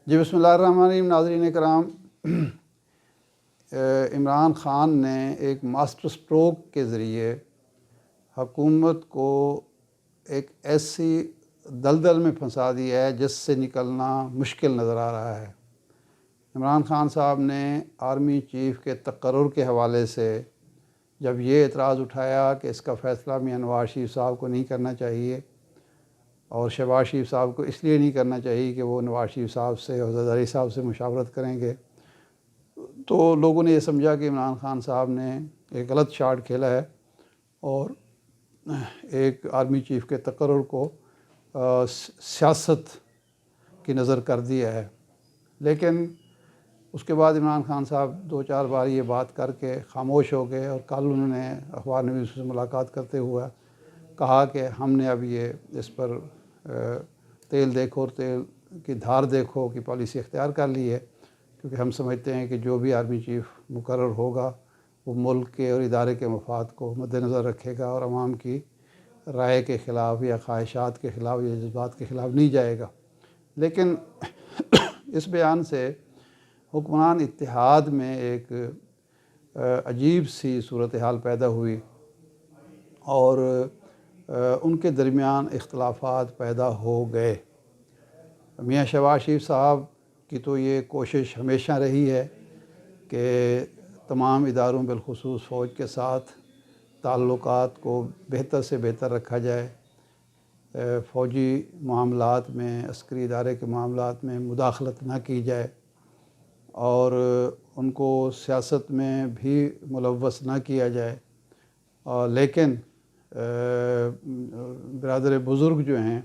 جی بسم اللہ الرحمن الرحیم. ناظرین کرام، عمران خان نے ایک ماسٹر سٹروک کے ذریعے حکومت کو ایک ایسی دلدل میں پھنسا دیا ہے جس سے نکلنا مشکل نظر آ رہا ہے. عمران خان صاحب نے آرمی چیف کے تقرر کے حوالے سے جب یہ اعتراض اٹھایا کہ اس کا فیصلہ میاں نواز شریف صاحب کو نہیں کرنا چاہیے اور شہباز شریف صاحب کو اس لیے نہیں کرنا چاہیے کہ وہ نواز شریف صاحب سے اور زرداری صاحب سے مشاورت کریں گے، تو لوگوں نے یہ سمجھا کہ عمران خان صاحب نے ایک غلط شاٹ کھیلا ہے اور ایک آرمی چیف کے تقرر کو سیاست کی نظر کر دیا ہے. لیکن اس کے بعد عمران خان صاحب 2-4 بار یہ بات کر کے خاموش ہو گئے، اور کل انہوں نے اخبار نویس سے ملاقات کرتے ہوئے کہا کہ ہم نے اب یہ اس پر تیل دیکھو اور تیل کی دھار دیکھو کی پالیسی اختیار کر لی ہے، کیونکہ ہم سمجھتے ہیں کہ جو بھی آرمی چیف مقرر ہوگا وہ ملک کے اور ادارے کے مفاد کو مد نظر رکھے گا اور عوام کی رائے کے خلاف یا خواہشات کے خلاف یا جذبات کے خلاف نہیں جائے گا. لیکن اس بیان سے حکمران اتحاد میں ایک عجیب سی صورتحال پیدا ہوئی اور ان کے درمیان اختلافات پیدا ہو گئے. میاں شہباز شریف صاحب کی تو یہ کوشش ہمیشہ رہی ہے کہ تمام اداروں بالخصوص فوج کے ساتھ تعلقات کو بہتر سے بہتر رکھا جائے، فوجی معاملات میں، عسکری ادارے کے معاملات میں مداخلت نہ کی جائے اور ان کو سیاست میں بھی ملوث نہ کیا جائے. لیکن برادر بزرگ جو ہیں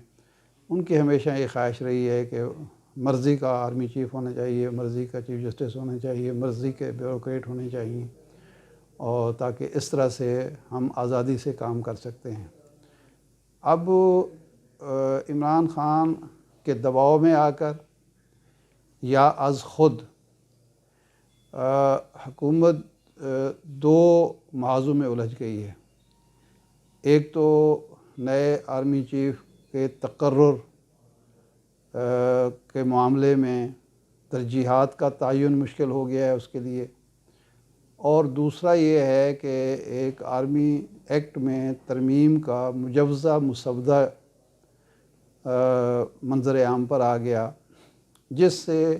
ان کی ہمیشہ یہ خواہش رہی ہے کہ مرضی کا آرمی چیف ہونا چاہیے، مرضی کا چیف جسٹس ہونا چاہیے، مرضی کے بیوروکریٹ ہونے چاہیے، اور تاکہ اس طرح سے ہم آزادی سے کام کر سکتے ہیں. اب عمران خان کے دباؤ میں آ کر یا از خود حکومت دو موضوع میں الجھ گئی ہے. ایک تو نئے آرمی چیف کے تقرر کے معاملے میں ترجیحات کا تعین مشکل ہو گیا ہے اس کے لیے، اور دوسرا یہ ہے کہ ایک آرمی ایکٹ میں ترمیم کا مجوزہ مسودہ منظر عام پر آ گیا، جس سے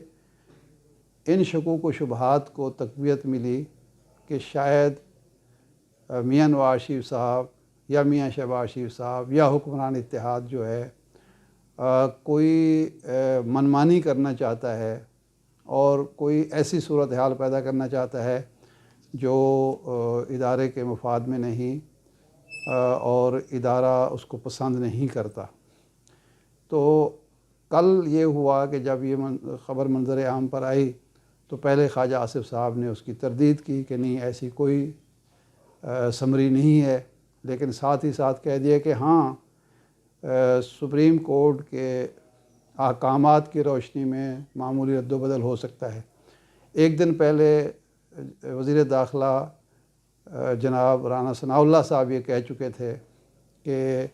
ان شکوک و شبہات کو تقویت ملی کہ شاید میاں نواز شریف صاحب یا میاں شہباز شریف صاحب یا حکمران اتحاد جو ہے کوئی منمانی کرنا چاہتا ہے اور کوئی ایسی صورتحال پیدا کرنا چاہتا ہے جو ادارے کے مفاد میں نہیں اور ادارہ اس کو پسند نہیں کرتا. تو کل یہ ہوا کہ جب یہ خبر منظر عام پر آئی تو پہلے خواجہ آصف صاحب نے اس کی تردید کی کہ نہیں، ایسی کوئی سمری نہیں ہے، لیکن ساتھ ہی ساتھ کہہ دیا کہ ہاں سپریم کورٹ کے احکامات کی روشنی میں معمولی رد و بدل ہو سکتا ہے. ایک دن پہلے وزیر داخلہ جناب رانا ثناء اللہ صاحب یہ کہہ چکے تھے کہ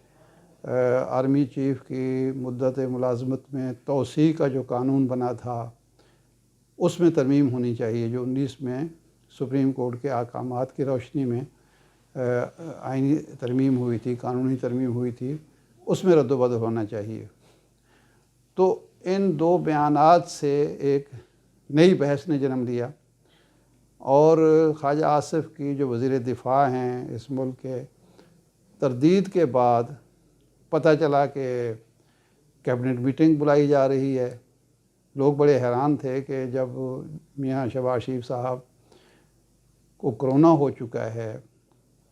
آرمی چیف کی مدت ملازمت میں توسیع کا جو قانون بنا تھا اس میں ترمیم ہونی چاہیے، جو 19 میں سپریم کورٹ کے احکامات کی روشنی میں آئینی ترمیم ہوئی تھی، قانونی ترمیم ہوئی تھی، اس میں رد و بدل ہونا چاہیے. تو ان دو بیانات سے ایک نئی بحث نے جنم لیا، اور خواجہ آصف کی جو وزیر دفاع ہیں اس ملک کے، تردید کے بعد پتہ چلا کہ کیبنٹ میٹنگ بلائی جا رہی ہے. لوگ بڑے حیران تھے کہ جب میاں شہباز شریف صاحب کو کرونا ہو چکا ہے،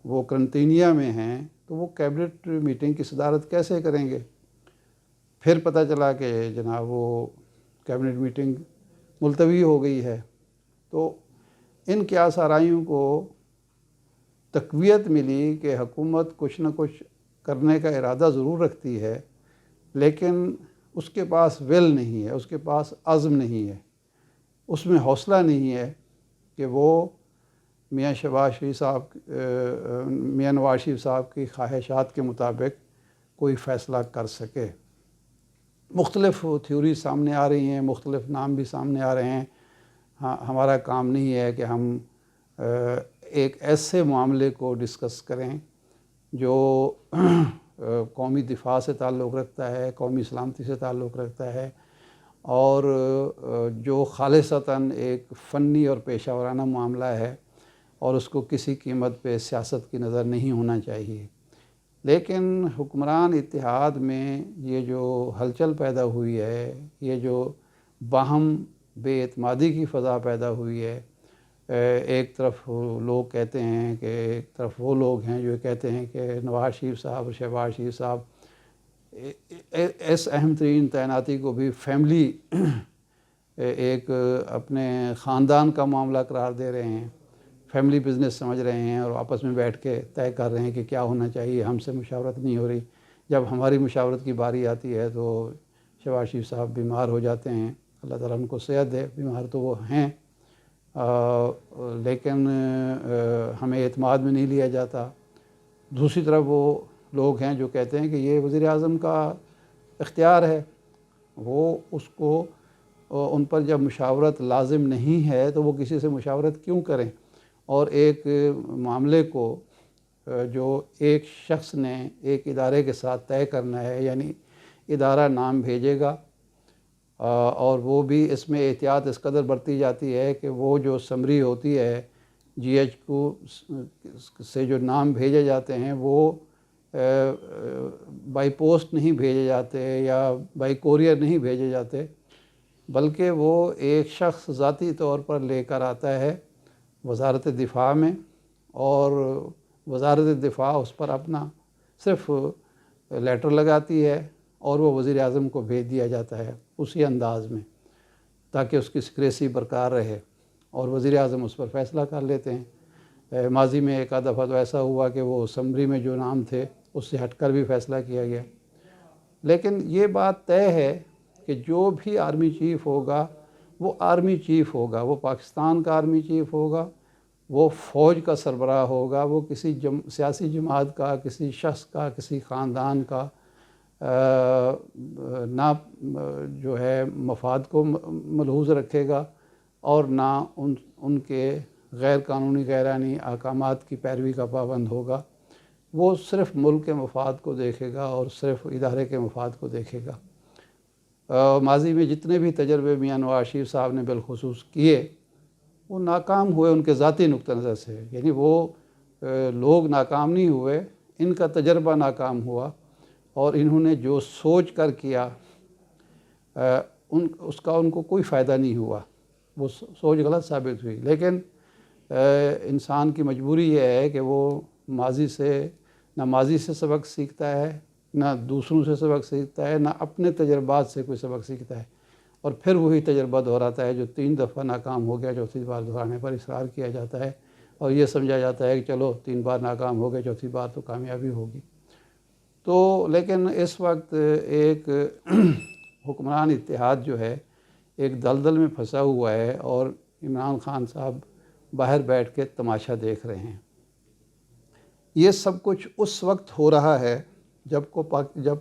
وہ قرنطینیہ میں ہیں، تو وہ کیبنٹ میٹنگ کی صدارت کیسے کریں گے. پھر پتہ چلا کہ جناب وہ کیبنٹ میٹنگ ملتوی ہو گئی ہے. تو ان قیاس آرائیوں کو تقویت ملی کہ حکومت کچھ نہ کچھ کرنے کا ارادہ ضرور رکھتی ہے، لیکن اس کے پاس ول نہیں ہے، اس کے پاس عزم نہیں ہے، اس میں حوصلہ نہیں ہے کہ وہ میاں شہباز شریف صاحب میاں نواز شریف صاحب کی خواہشات کے مطابق کوئی فیصلہ کر سکے. مختلف تھیوری سامنے آ رہی ہیں، مختلف نام بھی سامنے آ رہے ہیں. ہاں، ہمارا کام نہیں ہے کہ ہم ایک ایسے معاملے کو ڈسکس کریں جو قومی دفاع سے تعلق رکھتا ہے، قومی سلامتی سے تعلق رکھتا ہے، اور جو خالصتاً ایک فنی اور پیشہ ورانہ معاملہ ہے اور اس کو کسی قیمت پہ سیاست کی نظر نہیں ہونا چاہیے. لیکن حکمران اتحاد میں یہ جو ہلچل پیدا ہوئی ہے، یہ جو باہم بے اعتمادی کی فضا پیدا ہوئی ہے، ایک طرف لوگ کہتے ہیں کہ ایک طرف وہ لوگ ہیں جو کہتے ہیں کہ نواز شریف صاحب اور شہباز شریف صاحب اس اہم ترین تعیناتی کو بھی فیملی ایک اپنے خاندان کا معاملہ قرار دے رہے ہیں، فیملی بزنس سمجھ رہے ہیں، اور آپس میں بیٹھ کے طے کر رہے ہیں کہ کیا ہونا چاہیے. ہم سے مشاورت نہیں ہو رہی. جب ہماری مشاورت کی باری آتی ہے تو شہباز شریف صاحب بیمار ہو جاتے ہیں. اللہ تعالیٰ ان کو صحت دے. بیمار تو وہ ہیں، لیکن ہمیں اعتماد میں نہیں لیا جاتا. دوسری طرف وہ لوگ ہیں جو کہتے ہیں کہ یہ وزیر اعظم کا اختیار ہے، وہ اس کو ان پر جب مشاورت لازم نہیں ہے تو وہ کسی سے مشاورت کیوں کریں. اور ایک معاملے کو جو ایک شخص نے ایک ادارے کے ساتھ طے کرنا ہے، یعنی ادارہ نام بھیجے گا، اور وہ بھی اس میں احتیاط اس قدر برتی جاتی ہے کہ وہ جو سمری ہوتی ہے جی ایچ کو سے جو نام بھیجے جاتے ہیں وہ بائی پوسٹ نہیں بھیجے جاتے یا بائی کوریئر نہیں بھیجے جاتے، بلکہ وہ ایک شخص ذاتی طور پر لے کر آتا ہے وزارت دفاع میں، اور وزارت دفاع اس پر اپنا صرف لیٹر لگاتی ہے اور وہ وزیر اعظم کو بھیج دیا جاتا ہے اسی انداز میں، تاکہ اس کی سیکریسی برقرار رہے اور وزیر اعظم اس پر فیصلہ کر لیتے ہیں. ماضی میں ایک آدھ دفعہ تو ایسا ہوا کہ وہ اسمبلی میں جو نام تھے اس سے ہٹ کر بھی فیصلہ کیا گیا. لیکن یہ بات طے ہے کہ جو بھی آرمی چیف ہوگا وہ آرمی چیف ہوگا، وہ پاکستان کا آرمی چیف ہوگا، وہ فوج کا سربراہ ہوگا، وہ کسی سیاسی جماعت کا، کسی شخص کا، کسی خاندان کا نہ جو ہے مفاد کو ملحوظ رکھے گا اور نہ ان کے غیر قانونی غیرانی احکامات کی پیروی کا پابند ہوگا. وہ صرف ملک کے مفاد کو دیکھے گا اور صرف ادارے کے مفاد کو دیکھے گا. ماضی میں جتنے بھی تجربے میاں نواز شریف صاحب نے بالخصوص کیے وہ ناکام ہوئے ان کے ذاتی نقطہ نظر سے، یعنی وہ لوگ ناکام نہیں ہوئے، ان کا تجربہ ناکام ہوا اور انہوں نے جو سوچ کر کیا اس کا ان کو کوئی فائدہ نہیں ہوا، وہ سوچ غلط ثابت ہوئی. لیکن انسان کی مجبوری یہ ہے کہ وہ ماضی سے سبق سیکھتا ہے، نہ دوسروں سے سبق سیکھتا ہے، نہ اپنے تجربات سے کوئی سبق سیکھتا ہے، اور پھر وہی تجربہ دہراتا ہے جو 3 دفعہ ناکام ہو گیا، چوتھی بار دہرانے پر اصرار کیا جاتا ہے اور یہ سمجھا جاتا ہے کہ چلو 3 بار ناکام ہو گئے، چوتھی بار تو کامیابی ہوگی. تو لیکن اس وقت ایک حکمران اتحاد جو ہے ایک دلدل میں پھنسا ہوا ہے اور عمران خان صاحب باہر بیٹھ کے تماشا دیکھ رہے ہیں. یہ سب کچھ اس وقت ہو رہا ہے جب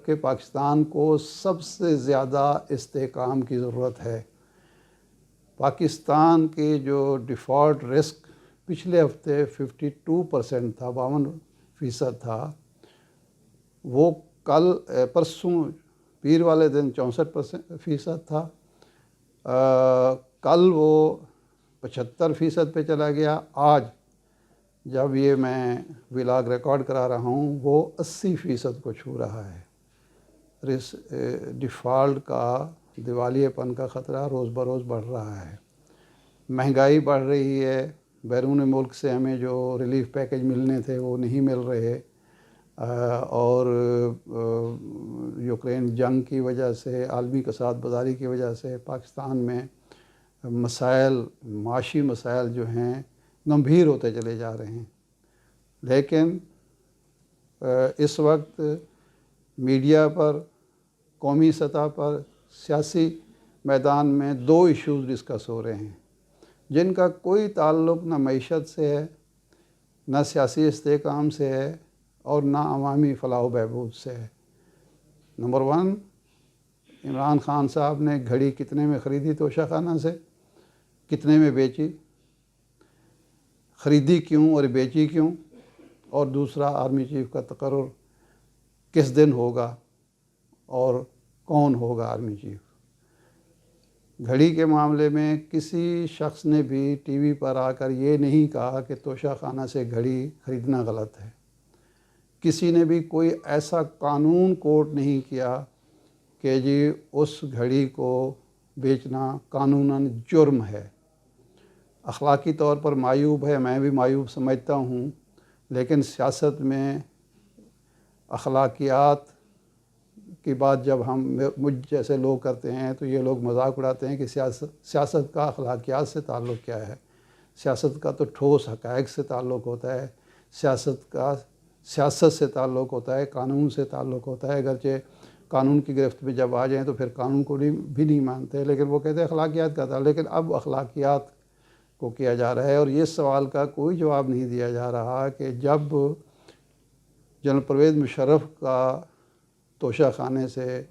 کہ پاکستان کو سب سے زیادہ استحکام کی ضرورت ہے. پاکستان کے جو ڈیفالٹ رسک پچھلے ہفتے 52% تھا، 52% تھا، وہ پرسوں پیر والے دن 64% تھا. کل وہ 75% پہ چلا گیا. آج جب یہ میں ولاگ ریکارڈ کرا رہا ہوں وہ 80% کو چھو رہا ہے. ڈیفالٹ کا، دیوالیے پن کا خطرہ روز بروز بڑھ رہا ہے. مہنگائی بڑھ رہی ہے، بیرون ملک سے ہمیں جو ریلیف پیکج ملنے تھے وہ نہیں مل رہے، اور یوکرین جنگ کی وجہ سے، عالمی کساد بازاری کی وجہ سے پاکستان میں مسائل، معاشی مسائل جو ہیں گمبھیر ہوتے چلے جا رہے ہیں. لیکن اس وقت میڈیا پر، قومی سطح پر، سیاسی میدان میں 2 ایشوز ڈسکس ہو رہے ہیں جن کا کوئی تعلق نہ معیشت سے ہے، نہ سیاسی استحکام سے ہے اور نہ عوامی فلاح و بہبود سے ہے. نمبر 1، عمران خان صاحب نے گھڑی کتنے میں خریدی توشہ خانہ سے، کتنے میں بیچی، خریدی کیوں اور بیچی کیوں، اور دوسرا آرمی چیف کا تقرر کس دن ہوگا اور کون ہوگا آرمی چیف۔ گھڑی کے معاملے میں کسی شخص نے بھی ٹی وی پر آ کر یہ نہیں کہا کہ توشہ خانہ سے گھڑی خریدنا غلط ہے، کسی نے بھی کوئی ایسا قانون کوٹ نہیں کیا کہ جی اس گھڑی کو بیچنا قانوناً جرم ہے۔ اخلاقی طور پر معیوب ہے، میں بھی معیوب سمجھتا ہوں، لیکن سیاست میں اخلاقیات کی بات جب مجھ جیسے لوگ کرتے ہیں تو یہ لوگ مذاق اڑاتے ہیں کہ سیاست کا اخلاقیات سے تعلق کیا ہے۔ سیاست کا تو ٹھوس حقائق سے تعلق ہوتا ہے، سیاست سے تعلق ہوتا ہے، قانون سے تعلق ہوتا ہے، اگرچہ قانون کی گرفت میں جب آ جائیں تو پھر قانون کو بھی نہیں مانتے، لیکن وہ کہتے ہیں اخلاقیات کا تھا۔ لیکن اب اخلاقیات کو کیا جا رہا ہے، اور یہ سوال کا کوئی جواب نہیں دیا جا رہا کہ جب جنرل پرویز مشرف کا توشہ خانے سے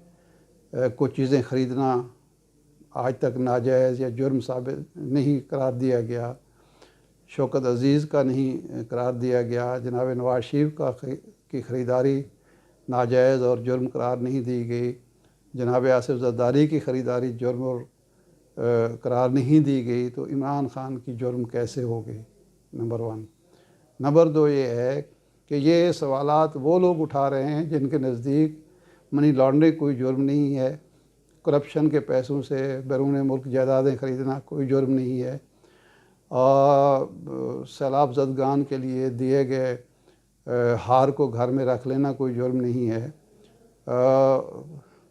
کچھ چیزیں خریدنا آج تک ناجائز یا جرم ثابت نہیں قرار دیا گیا، شوکت عزیز کا نہیں قرار دیا گیا، جناب نواز شریف کی خریداری ناجائز اور جرم قرار نہیں دی گئی، جناب آصف زرداری کی خریداری جرم اور قرار نہیں دی گئی، تو عمران خان کی جرم کیسے ہو گئی؟ نمبر 1۔ نمبر 2 یہ ہے کہ یہ سوالات وہ لوگ اٹھا رہے ہیں جن کے نزدیک منی لانڈرنگ کوئی جرم نہیں ہے، کرپشن کے پیسوں سے بیرون ملک جائیدادیں خریدنا کوئی جرم نہیں ہے، سیلاب زدگان کے لیے دیے گئے ہار کو گھر میں رکھ لینا کوئی جرم نہیں ہے،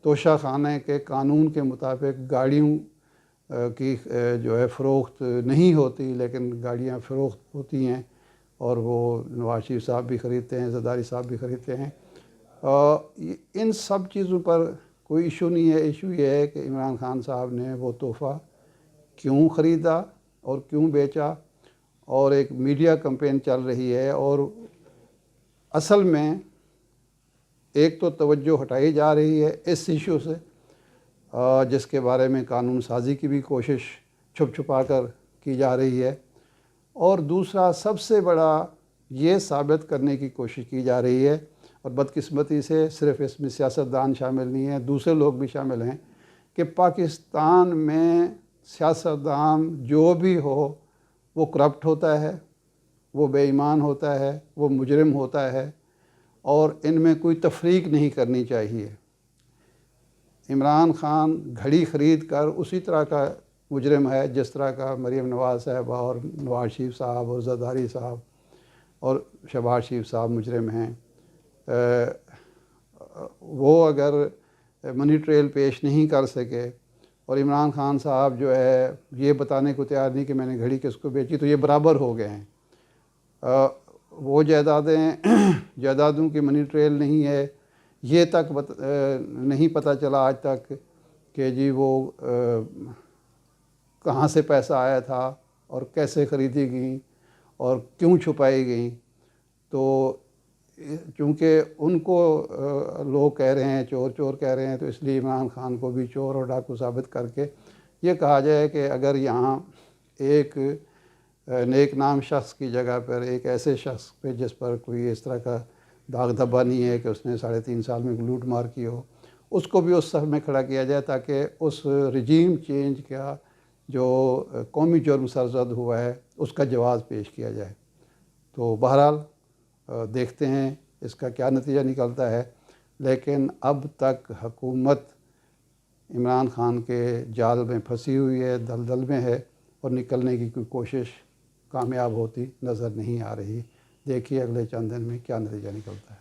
توشہ خانے کے قانون کے مطابق گاڑیوں کی جو ہے فروخت نہیں ہوتی، لیکن گاڑیاں فروخت ہوتی ہیں اور وہ نواز شریف صاحب بھی خریدتے ہیں، زرداری صاحب بھی خریدتے ہیں۔ ان سب چیزوں پر کوئی ایشو نہیں ہے، ایشو یہ ہے کہ عمران خان صاحب نے وہ تحفہ کیوں خریدا اور کیوں بیچا، اور ایک میڈیا کمپین چل رہی ہے، اور اصل میں ایک تو توجہ ہٹائی جا رہی ہے اس ایشو سے جس کے بارے میں قانون سازی کی بھی کوشش چھپ چھپا کر کی جا رہی ہے، اور دوسرا سب سے بڑا یہ ثابت کرنے کی کوشش کی جا رہی ہے، اور بدقسمتی سے صرف اس میں سیاستدان شامل نہیں ہیں، دوسرے لوگ بھی شامل ہیں، کہ پاکستان میں سیاستدان جو بھی ہو وہ کرپٹ ہوتا ہے، وہ بے ایمان ہوتا ہے، وہ مجرم ہوتا ہے، اور ان میں کوئی تفریق نہیں کرنی چاہیے۔ عمران خان گھڑی خرید کر اسی طرح کا مجرم ہے جس طرح کا مریم نواز صاحبہ اور نواز شریف صاحب اور زرداری صاحب اور شہباز شریف صاحب مجرم ہیں۔ وہ اگر منی ٹریل پیش نہیں کر سکے اور عمران خان صاحب جو ہے یہ بتانے کو تیار نہیں کہ میں نے گھڑی کس کو بیچی، تو یہ برابر ہو گئے ہیں۔ وہ جائیدادوں کی منی ٹریل نہیں ہے، یہ تک نہیں پتہ چلا آج تک کہ جی وہ کہاں سے پیسہ آیا تھا اور کیسے خریدی گئیں اور کیوں چھپائی گئیں۔ تو چونکہ ان کو لوگ کہہ رہے ہیں چور چور کہہ رہے ہیں، تو اس لیے عمران خان کو بھی چور اور ڈاکو ثابت کر کے یہ کہا جائے کہ اگر یہاں ایک نیک نام شخص کی جگہ پر ایک ایسے شخص پہ جس پر کوئی اس طرح کا داغ دھبا نہیں ہے کہ اس نے 3.5 سال میں لوٹ مار کی ہو، اس کو بھی اس صف میں کھڑا کیا جائے تاکہ اس رجیم چینج کا جو قومی جرم سرزد ہوا ہے اس کا جواز پیش کیا جائے۔ تو بہرحال دیکھتے ہیں اس کا کیا نتیجہ نکلتا ہے، لیکن اب تک حکومت عمران خان کے جال میں پھنسی ہوئی ہے، دلدل میں ہے، اور نکلنے کی کوئی کوشش کامیاب ہوتی نظر نہیں آ رہی۔ دیکھیے اگلے چند دن میں کیا نتیجہ نکلتا ہے۔